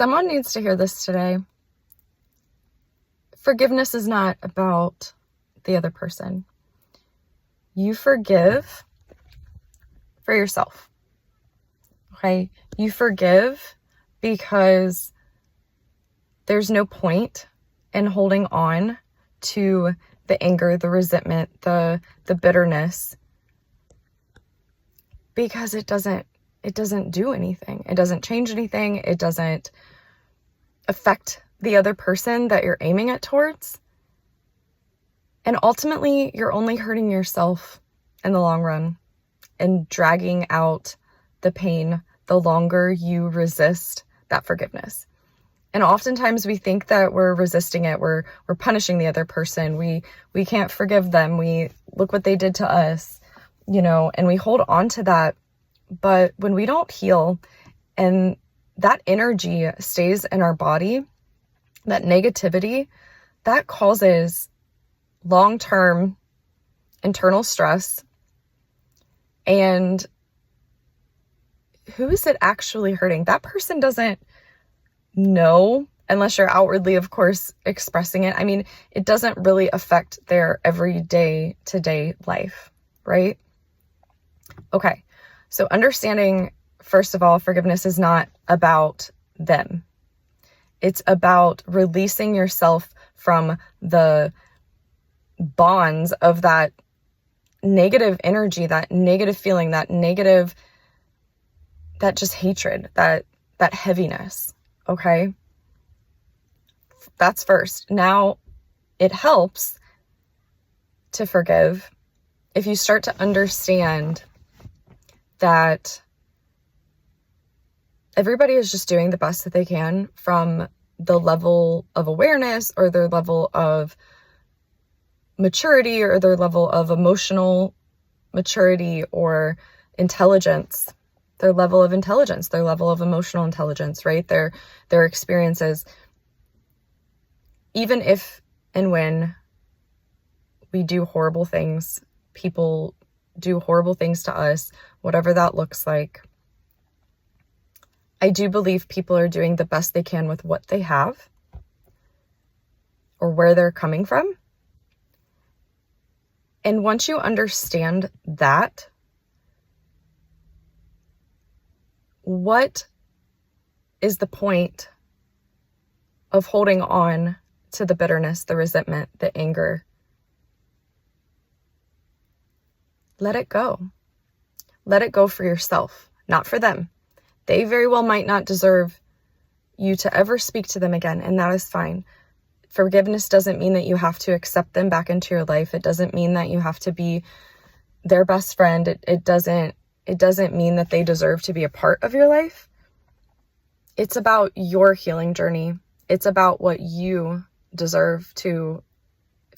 Someone needs to hear this today. Forgiveness is not about the other person. You forgive for yourself. Okay? You forgive because there's no point in holding on to the anger, the resentment, the bitterness, because it doesn't do anything. It doesn't change anything. It doesn't affect the other person that you're aiming it towards. And ultimately, you're only hurting yourself in the long run and dragging out the pain the longer you resist that forgiveness. And oftentimes we think that we're resisting it. We're punishing the other person. We can't forgive them. We look what they did to us, and we hold on to that. But when we don't heal and that energy stays in our body, that negativity, that causes long-term internal stress. And who is it actually hurting? That person doesn't know, unless you're outwardly, of course, expressing it. I mean, it doesn't really affect their everyday to-day life, right? Okay, so understanding, first of all, forgiveness is not about them. It's about releasing yourself from the bonds of that negative energy, that negative feeling, that just hatred, that heaviness. Okay? That's first. Now, it helps to forgive if you start to understand that everybody is just doing the best that they can from the level of awareness or their level of maturity or their level of emotional maturity or intelligence. Their level of intelligence, their level of emotional intelligence, right? Their experiences. Even if and when we do horrible things, people do horrible things to us, whatever that looks like, I do believe people are doing the best they can with what they have or where they're coming from. And once you understand that, what is the point of holding on to the bitterness, the resentment, the anger? Let it go. Let it go for yourself, not for them. They very well might not deserve you to ever speak to them again, and that is fine. Forgiveness doesn't mean that you have to accept them back into your life. It doesn't mean that you have to be their best friend. It doesn't mean that they deserve to be a part of your life. It's about your healing journey. It's about what you deserve to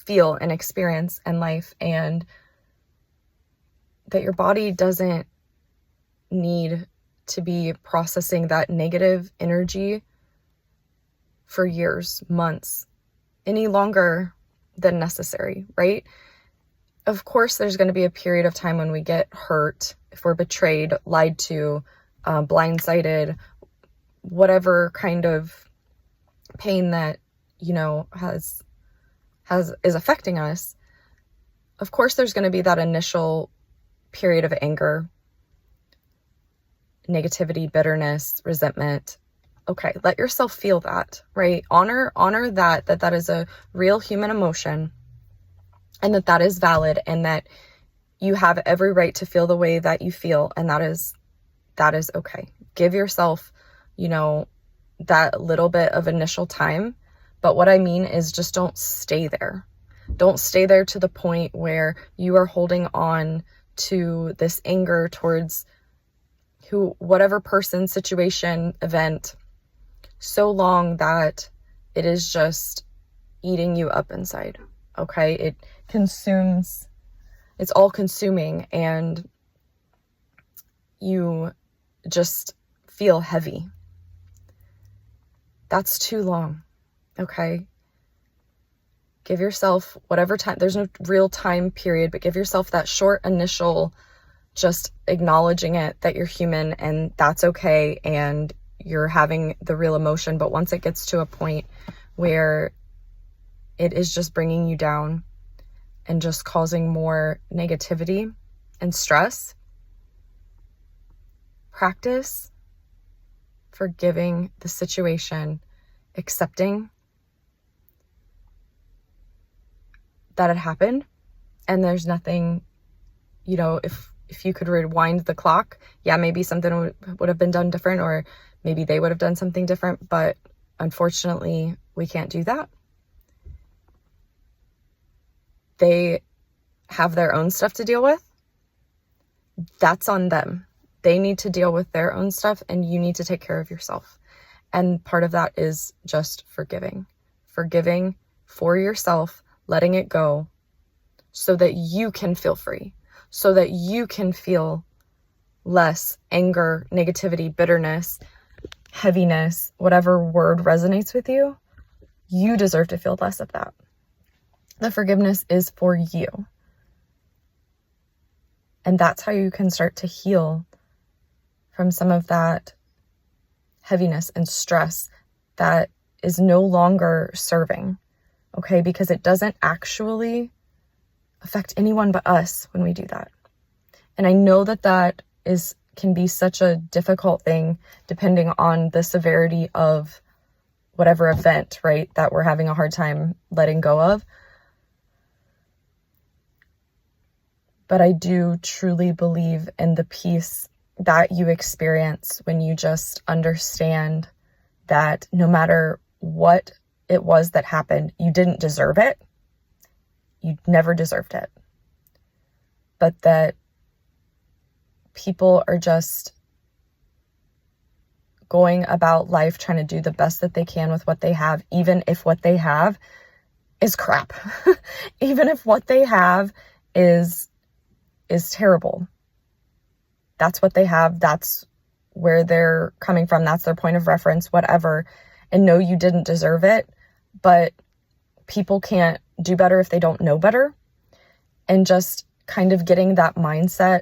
feel and experience in life, and that your body doesn't need to be processing that negative energy for years, months, any longer than necessary, right? Of course, there's going to be a period of time when we get hurt, if we're betrayed, lied to, blindsided, whatever kind of pain that, is affecting us. Of course, there's going to be that initial period of anger, negativity, bitterness, resentment. Okay, let yourself feel that, right? Honor that is a real human emotion, and that is valid, and that you have every right to feel the way that you feel, and that is okay. Give yourself, that little bit of initial time. But what I mean is just don't stay there. Don't stay there to the point where you are holding on to this anger towards whatever person, situation, event, so long that it is just eating you up inside. Okay? It's all consuming, and you just feel heavy. That's too long. Okay? Give yourself whatever time, there's no real time period, but give yourself that short initial just acknowledging it, that you're human and that's okay, and you're having the real emotion. But once it gets to a point where it is just bringing you down and just causing more negativity and stress, practice forgiving the situation, accepting that it happened, and there's nothing, if you could rewind the clock, yeah, maybe something would have been done different, or maybe they would have done something different, but unfortunately, we can't do that. They have their own stuff to deal with. That's on them. They need to deal with their own stuff, and you need to take care of yourself. And part of that is just forgiving for yourself, letting it go so that you can feel free, so that you can feel less anger, negativity, bitterness, heaviness, whatever word resonates with you. You deserve to feel less of that. The forgiveness is for you. And that's how you can start to heal from some of that heaviness and stress that is no longer serving, okay? Because it doesn't actually affect anyone but us when we do that. And I know that can be such a difficult thing depending on the severity of whatever event, right, that we're having a hard time letting go of. But I do truly believe in the peace that you experience when you just understand that no matter what it was that happened, you didn't deserve it. You never deserved it. But that people are just going about life trying to do the best that they can with what they have, even if what they have is crap. Even if what they have is terrible. That's what they have. That's where they're coming from. That's their point of reference, whatever. And no, you didn't deserve it, but people can't do better if they don't know better. And just kind of getting that mindset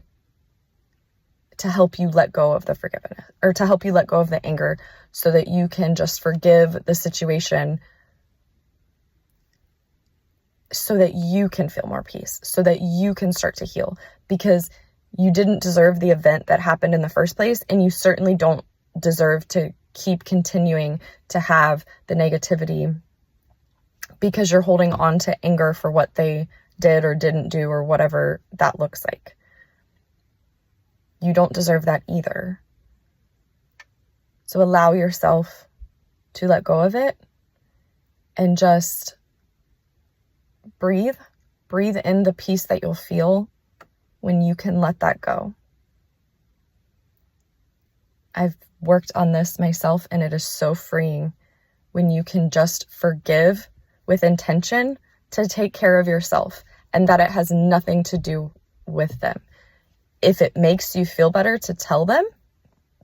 to help you let go of the forgiveness, or to help you let go of the anger, so that you can just forgive the situation, so that you can feel more peace, so that you can start to heal, because you didn't deserve the event that happened in the first place, and you certainly don't deserve to keep continuing to have the negativity because you're holding on to anger for what they did or didn't do, or whatever that looks like. You don't deserve that either. So allow yourself to let go of it and just breathe in the peace that you'll feel when you can let that go. I've worked on this myself, and it is so freeing when you can just forgive with intention to take care of yourself, and that it has nothing to do with them. If it makes you feel better to tell them,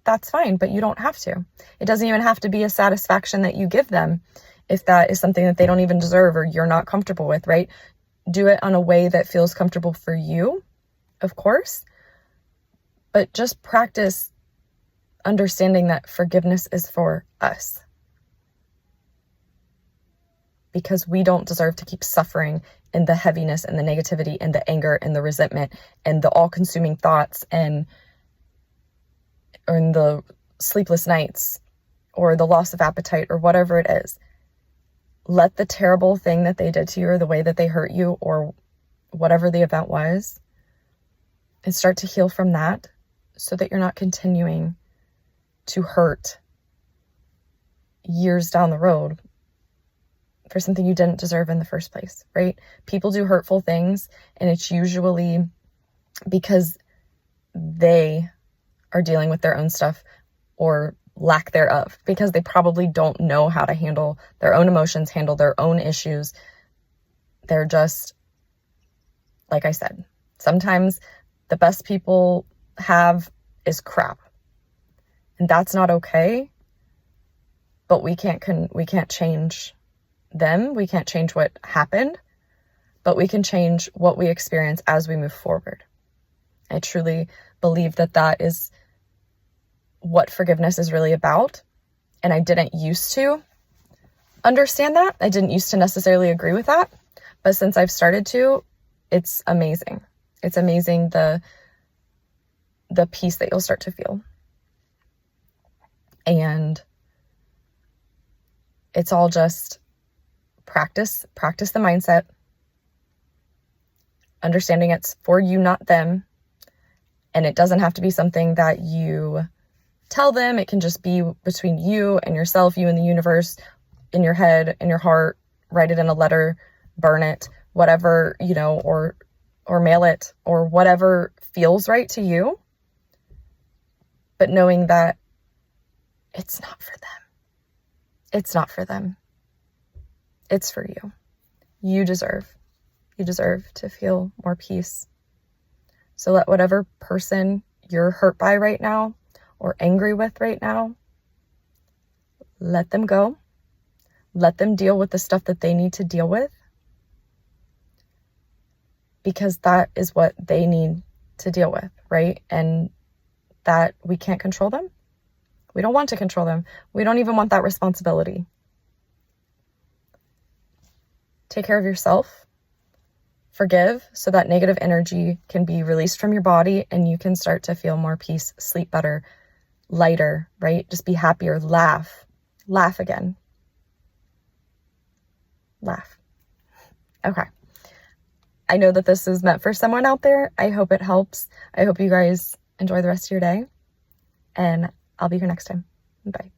that's fine, but you don't have to. It doesn't even have to be a satisfaction that you give them if that is something that they don't even deserve or you're not comfortable with, right? Do it on a way that feels comfortable for you, of course, but just practice understanding that forgiveness is for us, because we don't deserve to keep suffering in the heaviness and the negativity and the anger and the resentment and the all-consuming thoughts or in the sleepless nights or the loss of appetite or whatever it is. Let the terrible thing that they did to you, or the way that they hurt you, or whatever the event was, and start to heal from that, so that you're not continuing to hurt years down the road for something you didn't deserve in the first place, right? People do hurtful things, and it's usually because they are dealing with their own stuff, or lack thereof, because they probably don't know how to handle their own emotions, handle their own issues. They're just, like I said, sometimes the best people have is crap, and that's not okay. But we can't change them. We can't change what happened, but we can change what we experience as we move forward. I truly believe that is what forgiveness is really about. And I didn't used to understand that. I didn't used to necessarily agree with that. But since I've started to, it's amazing. It's amazing the peace that you'll start to feel. And it's all just practice the mindset, understanding it's for you, not them. And it doesn't have to be something that you tell them. It can just be between you and yourself, you and the universe, in your head, in your heart. Write it in a letter, burn it, whatever, or mail it, or whatever feels right to you. But knowing that it's not for them. It's not for them. It's for you. You deserve to feel more peace. So let whatever person you're hurt by right now or angry with right now, let them go. Let them deal with the stuff that they need to deal with, because that is what they need to deal with, right? And that we can't control them. We don't want to control them. We don't even want that responsibility. Take care of yourself. Forgive so that negative energy can be released from your body and you can start to feel more peace, sleep better, lighter, right? Just be happier, laugh again. Laugh. Okay. I know that this is meant for someone out there. I hope it helps. I hope you guys enjoy the rest of your day, and I'll be here next time. Bye.